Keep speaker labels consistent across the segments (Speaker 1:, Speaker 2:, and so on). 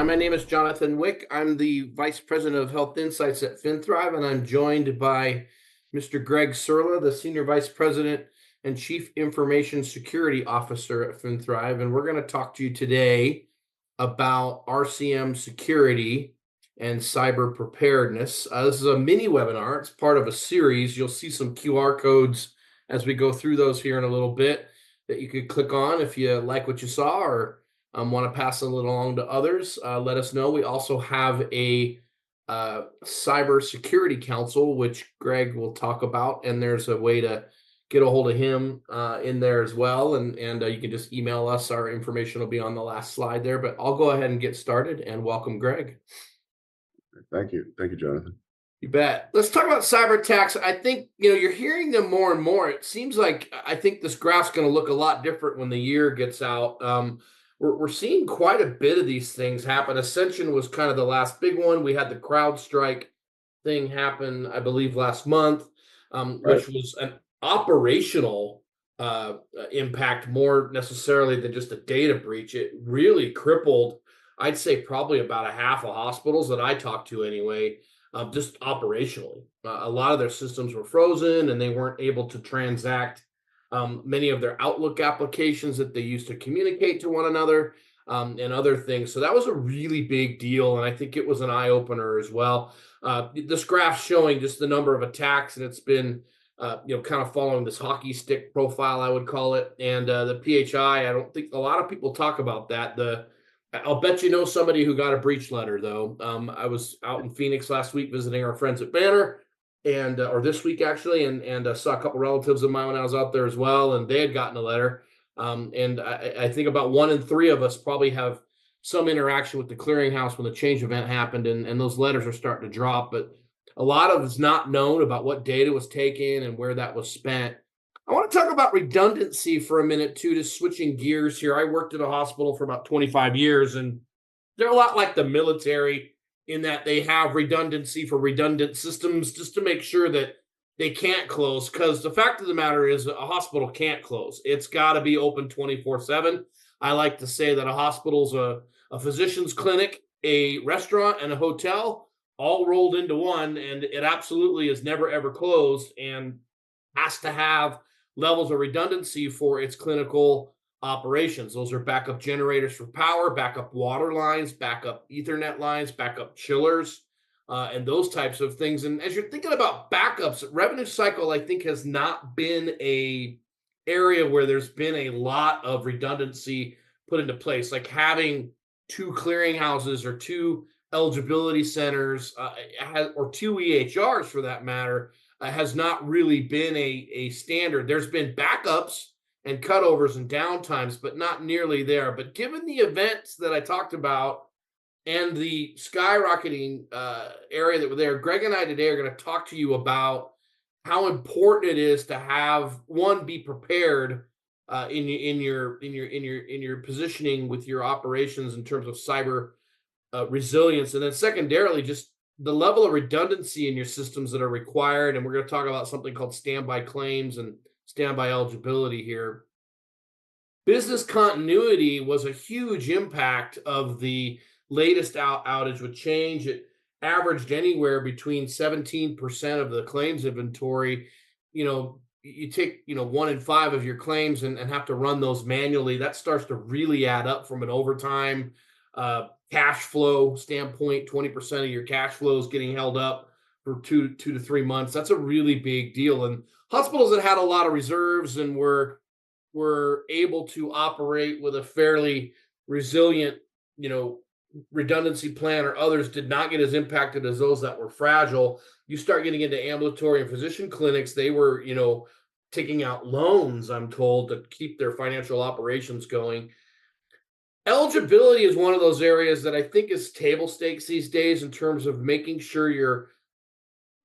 Speaker 1: My name is Jonathan Wick. I'm the Vice President of Health Insights at FinThrive, and I'm joined by Mr. Greg Serla, the Senior Vice President and Chief Information Security Officer at FinThrive. And we're going to talk to you today about RCM security and cyber preparedness. This is a mini webinar. It's part of a series. You'll see some QR codes as we go through those here in a little bit that you could click on if you like what you saw or want to pass it along to others. Let us know. We also have a cybersecurity council, which Greg will talk about, and there's a way to get a hold of him in there as well. And you can just email us. Our information will be on the last slide there, but I'll go ahead and get started and welcome Greg.
Speaker 2: Thank you. Thank you, Jonathan.
Speaker 1: You bet. Let's talk about cyber attacks. I think, you're hearing them more and more. It seems like I think this graph's going to look a lot different when the year gets out. We're seeing quite a bit of these things happen. Ascension was kind of the last big one. We had the CrowdStrike thing happen, I believe, last month, which was an operational impact more necessarily than just a data breach. It really crippled, I'd say, probably about a half of hospitals that I talked to anyway, just operationally. A lot of their systems were frozen and they weren't able to transact many of their Outlook applications that they used to communicate to one another, and other things. So that was a really big deal. And I think it was an eye opener as well. This graph showing just the number of attacks, and it's been, kind of following this hockey stick profile, I would call it. And the PHI, I don't think a lot of people talk about that. I'll bet somebody who got a breach letter, though. I was out in Phoenix last week visiting our friends at Banner, and or this week actually, and saw a couple relatives of mine when I was out there as well, and they had gotten a letter. And I think about 1 in 3 of us probably have some interaction with the clearinghouse when the change event happened, and those letters are starting to drop. But a lot of it's not known about what data was taken and where that was spent. I want to talk about redundancy for a minute too, just switching gears here. I worked at a hospital for about 25 years, and they're a lot like the military in that they have redundancy for redundant systems just to make sure that they can't close. Because the fact of the matter is that a hospital can't close. It's got to be open 24/7. I like to say that a hospital's a physician's clinic, a restaurant, and a hotel all rolled into one, and it absolutely is never, ever closed and has to have levels of redundancy for its clinical operations. Those are backup generators for power, backup water lines, backup Ethernet lines, backup chillers, and those types of things. And as you're thinking about backups, revenue cycle, I think, has not been a area where there's been a lot of redundancy put into place, like having 2 clearinghouses or 2 eligibility centers, or 2 EHRs for that matter, has not really been a standard. There's been backups and cutovers and downtimes, but not nearly there. But given the events that I talked about and the skyrocketing area that were there, Greg and I today are going to talk to you about how important it is to have be prepared in your positioning with your operations in terms of cyber resilience, and then secondarily, just the level of redundancy in your systems that are required. And we're going to talk about something called standby claims and standby eligibility here. Business continuity was a huge impact of the latest outage with Change. It averaged anywhere between 17% of the claims inventory. You take 1 in 5 of your claims and have to run those manually. That starts to really add up from an overtime cash flow standpoint. 20% of your cash flow is getting held up for 2 to 3 months. That's a really big deal. And hospitals that had a lot of reserves and were able to operate with a fairly resilient, redundancy plan, or others did not get as impacted as those that were fragile. You start getting into ambulatory and physician clinics, they were, taking out loans, I'm told, to keep their financial operations going. Eligibility is one of those areas that I think is table stakes these days in terms of making sure your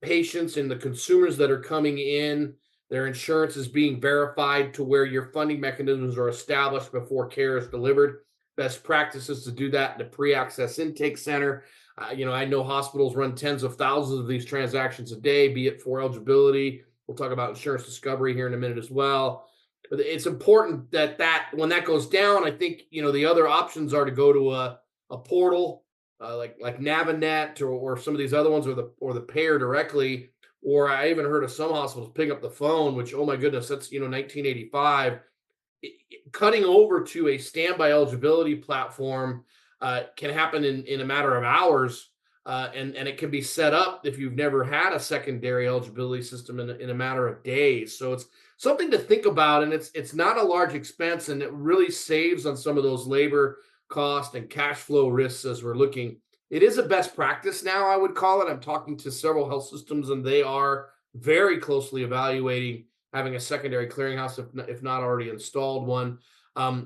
Speaker 1: patients and the consumers that are coming in, their insurance is being verified to where your funding mechanisms are established before care is delivered. Best practices to do that in the pre-access intake center. I know hospitals run tens of thousands of these transactions a day, be it for eligibility. We'll talk about insurance discovery here in a minute as well. But it's important that when that goes down, I think, the other options are to go to a portal like Navinet or some of these other ones, or the payer directly. Or I even heard of some hospitals picking up the phone, which, oh my goodness, that's 1985. Cutting over to a standby eligibility platform can happen in a matter of hours, and it can be set up if you've never had a secondary eligibility system in a matter of days. So it's something to think about, and it's not a large expense, and it really saves on some of those labor cost and cash flow risks as we're looking. It is a best practice now, I would call it. I'm talking to several health systems, and they are very closely evaluating having a secondary clearinghouse, if not already installed one.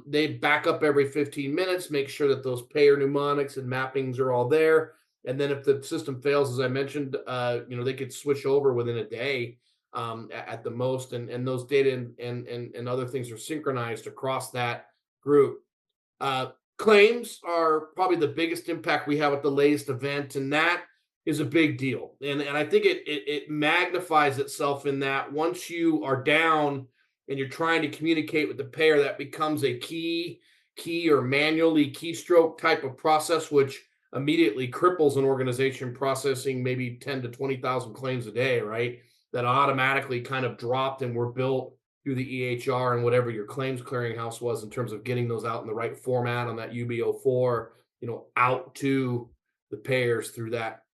Speaker 1: They back up every 15 minutes, make sure that those payer mnemonics and mappings are all there. And then if the system fails, as I mentioned, they could switch over within a day at the most. And those data and other things are synchronized across that group. Uh, Claims are probably the biggest impact we have at the latest event, and that is a big deal. And I think it magnifies itself in that once you are down and you're trying to communicate with the payer, that becomes a key or manually keystroke type of process, which immediately cripples an organization processing maybe 10 to 20,000 claims a day, right? That automatically kind of dropped and were built through the EHR and whatever your claims clearinghouse was in terms of getting those out in the right format on that UB04, out to the payers through that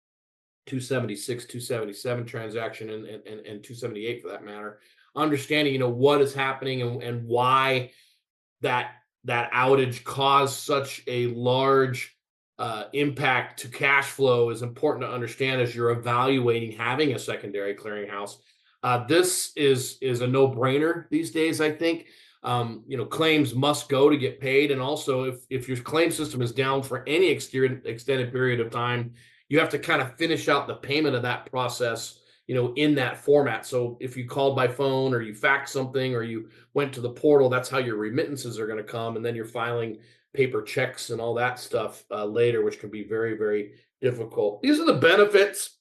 Speaker 1: 276, 277 transaction and 278 for that matter. Understanding, what is happening and why that outage caused such a large impact to cash flow is important to understand as you're evaluating having a secondary clearinghouse. This is a no-brainer these days, I think. Claims must go to get paid, and also if your claim system is down for any extended period of time, you have to kind of finish out the payment of that process, in that format. So if you called by phone or you faxed something or you went to the portal, that's how your remittances are going to come, and then you're filing paper checks and all that stuff later, which can be very, very difficult. These are the benefits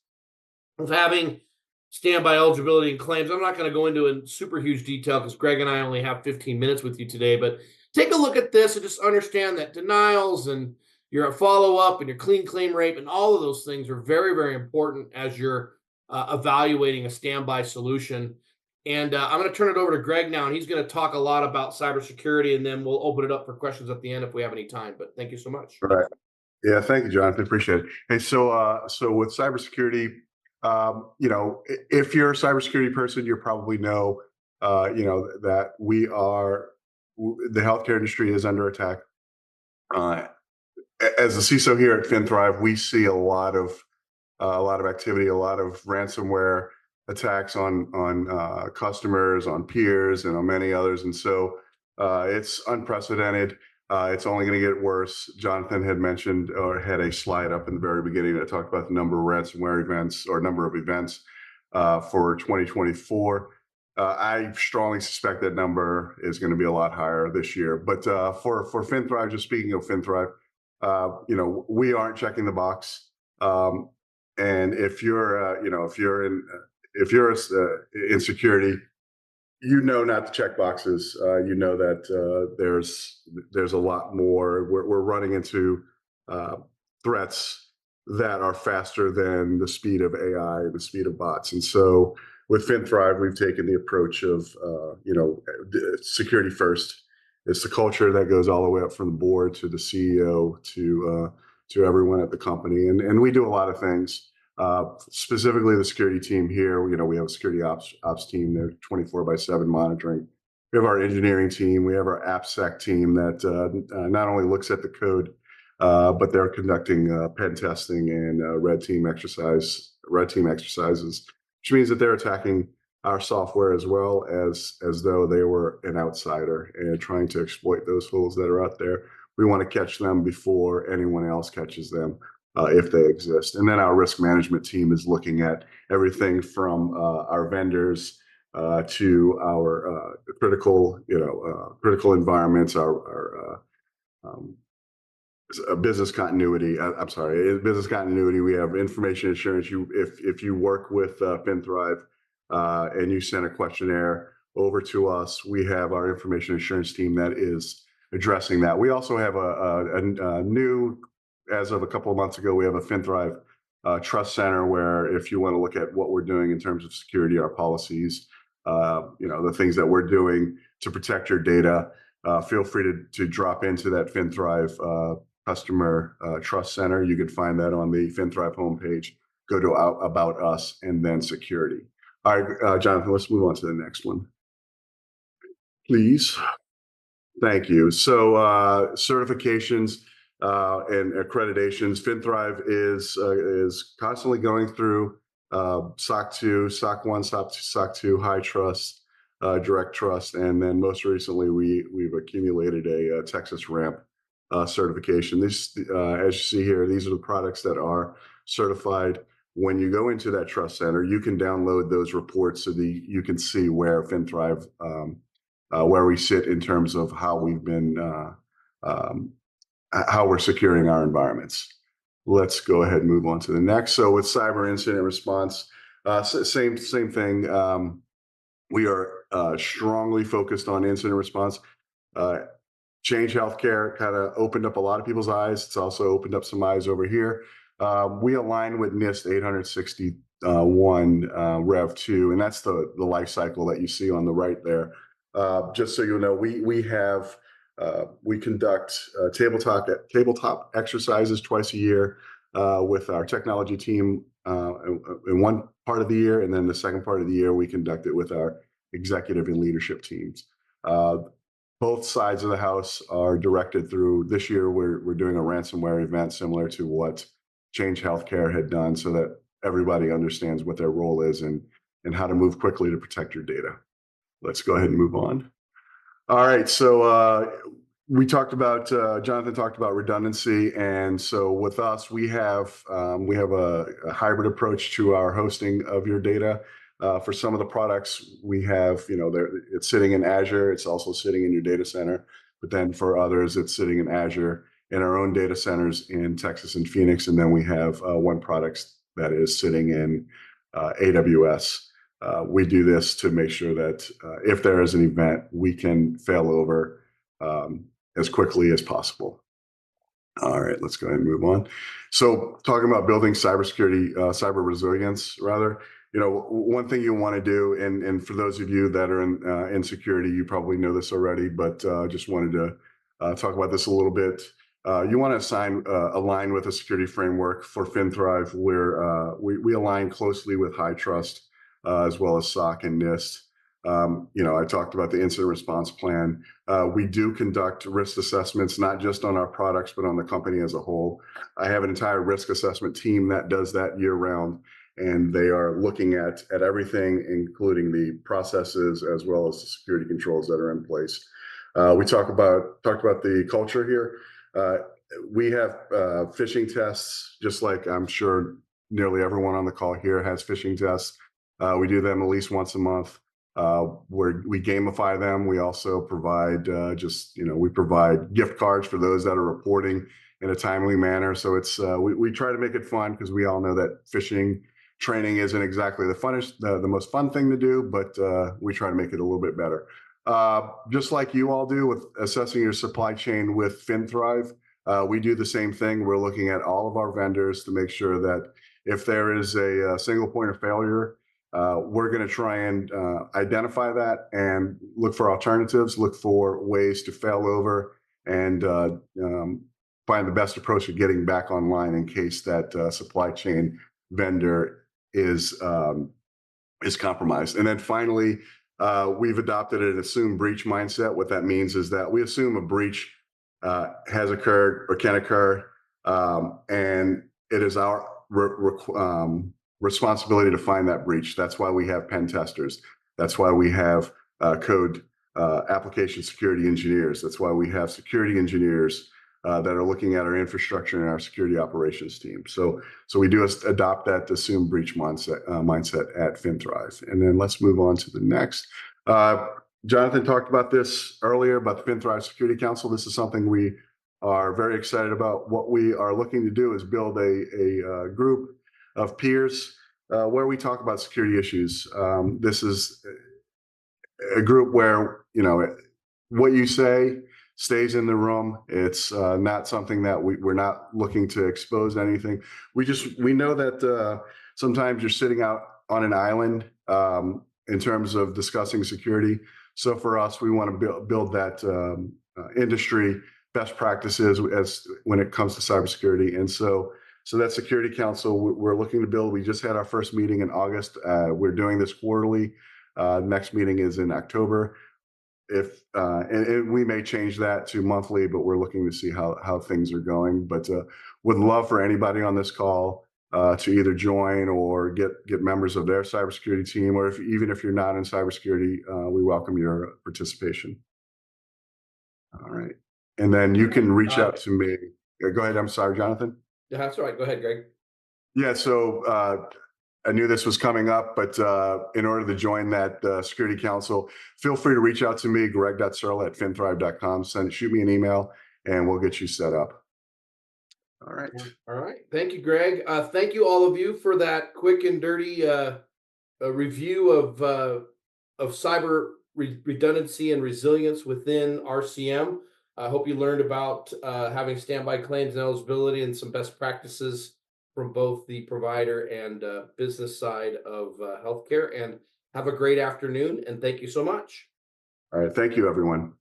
Speaker 1: of having standby eligibility and claims. I'm not going to go into in super huge detail because Greg and I only have 15 minutes with you today, but take a look at this and just understand that denials and your follow-up and your clean claim rate and all of those things are very, very important as you're evaluating a standby solution. And I'm going to turn it over to Greg now, and he's going to talk a lot about cybersecurity, and then we'll open it up for questions at the end if we have any time. But thank you so much.
Speaker 2: Right. Yeah, thank you, Jonathan. Appreciate it. Hey, so with cybersecurity, if you're a cybersecurity person, you probably know, that the healthcare industry is under attack. As a CISO here at FinThrive, we see a lot of activity, a lot of ransomware attacks on customers, on peers, and on many others. And so it's unprecedented. It's only going to get worse. Jonathan had mentioned or had a slide up in the very beginning that talked about the number of ransomware events or number of events for 2024. I strongly suspect that number is going to be a lot higher this year. But for FinThrive, just speaking of FinThrive, we aren't checking the box. And if you're in security, not to check boxes. That there's a lot more. We're running into threats that are faster than the speed of AI, the speed of bots. And so with FinThrive, we've taken the approach of security first. It's the culture that goes all the way up from the board to the CEO to everyone at the company, and we do a lot of things. Specifically, the security team here, we have a security ops team. They're 24/7 monitoring. We have our engineering team. We have our AppSec team that not only looks at the code, but they're conducting pen testing and red team exercises, which means that they're attacking our software as well as though they were an outsider and trying to exploit those holes that are out there. We want to catch them before anyone else catches them. If they exist. And then our risk management team is looking at everything from our vendors to our critical environments, our business continuity. Business continuity. We have information assurance. If you work with FinThrive and you send a questionnaire over to us, we have our information assurance team that is addressing that. We also have a new as of a couple of months ago, we have a FinThrive Trust Center where if you want to look at what we're doing in terms of security, our policies, the things that we're doing to protect your data, feel free to drop into that FinThrive Customer Trust Center. You can find that on the FinThrive homepage. Go to About Us and then Security. All right, Jonathan, let's move on to the next one, please. Thank you. So certifications and accreditations. FinThrive is constantly going through SOC 2, SOC 1, SOC 2, High Trust, Direct Trust, and then most recently we've accumulated a Texas Ramp certification. This, as you see here, these are the products that are certified. When you go into that trust center, you can download those reports so you can see where FinThrive where we sit in terms of how we've been um, how we're securing our environments. Let's go ahead and move on to the next. So with cyber incident response, same thing. We are strongly focused on incident response. Uh, Change Healthcare kind of opened up a lot of people's eyes. It's also opened up some eyes over here. We align with NIST 861 Rev 2, and that's the life cycle that you see on the right there. Just so you know, we conduct tabletop exercises twice a year with our technology team in one part of the year, and then the second part of the year we conduct it with our executive and leadership teams. Both sides of the house are directed through. This year, we're doing a ransomware event similar to what Change Healthcare had done, so that everybody understands what their role is and how to move quickly to protect your data. Let's go ahead and move on. All right, so we talked about Jonathan talked about redundancy, and so with us, we have a hybrid approach to our hosting of your data. For some of the products, we have it's sitting in Azure. It's also sitting in your data center. But then for others, it's sitting in Azure in our own data centers in Texas and Phoenix, and then we have one product that is sitting in AWS. We do this to make sure that if there is an event, we can fail over as quickly as possible. All right, let's go ahead and move on. So talking about building cybersecurity, cyber resilience, rather, one thing you want to do, and for those of you that are in security, you probably know this already, but just wanted to talk about this a little bit. You want to align with a security framework. For FinThrive, where we align closely with High Trust as well as SOC and NIST. I talked about the incident response plan. We do conduct risk assessments, not just on our products, but on the company as a whole. I have an entire risk assessment team that does that year round, and they are looking at everything, including the processes as well as the security controls that are in place. We talked about the culture here. We have phishing tests, just like I'm sure nearly everyone on the call here has phishing tests. We do them at least once a month. We gamify them. We also provide we provide gift cards for those that are reporting in a timely manner. So it's we try to make it fun, because we all know that phishing training isn't exactly the most fun thing to do, but we try to make it a little bit better. Just like you all do with assessing your supply chain with FinThrive, we do the same thing. We're looking at all of our vendors to make sure that if there is a single point of failure, we're going to try and identify that and look for alternatives, look for ways to fail over, and find the best approach to getting back online in case that supply chain vendor is compromised. And then finally, we've adopted an assume breach mindset. What that means is that we assume a breach has occurred or can occur, and it is our responsibility to find that breach. That's why we have pen testers. That's why we have code application security engineers. That's why we have security engineers that are looking at our infrastructure and our security operations team. So we do adopt that assume breach mindset at FinThrive. And then let's move on to the next. Jonathan talked about this earlier, about the FinThrive Security Council. This is something we are very excited about. What we are looking to do is build a group of peers where we talk about security issues. This is a group where, what you say stays in the room. It's not something that we're not looking to expose anything. We know that sometimes you're sitting out on an island in terms of discussing security. So for us, we want to build that industry best practices as when it comes to cybersecurity. And so that Security Council we're looking to build. We just had our first meeting in August. We're doing this quarterly. Next meeting is in October. And we may change that to monthly, but we're looking to see how things are going. But would love for anybody on this call to either join or get members of their cybersecurity team, or even if you're not in cybersecurity, we welcome your participation. All right, and then you can reach out to me. Go ahead. I'm sorry, Jonathan.
Speaker 1: Yeah, that's all right. Go ahead, Greg.
Speaker 2: Yeah. So I knew this was coming up, but in order to join that Security Council, feel free to reach out to me, greg.searle@finthrive.com. Shoot me an email, and we'll get you set up. All right.
Speaker 1: All right. Thank you, Greg. Thank you, all of you, for that quick and dirty review of cyber redundancy and resilience within RCM. I hope you learned about having standby claims and eligibility and some best practices from both the provider and business side of healthcare. And have a great afternoon. And thank you so much.
Speaker 2: All right. Thank you, everyone.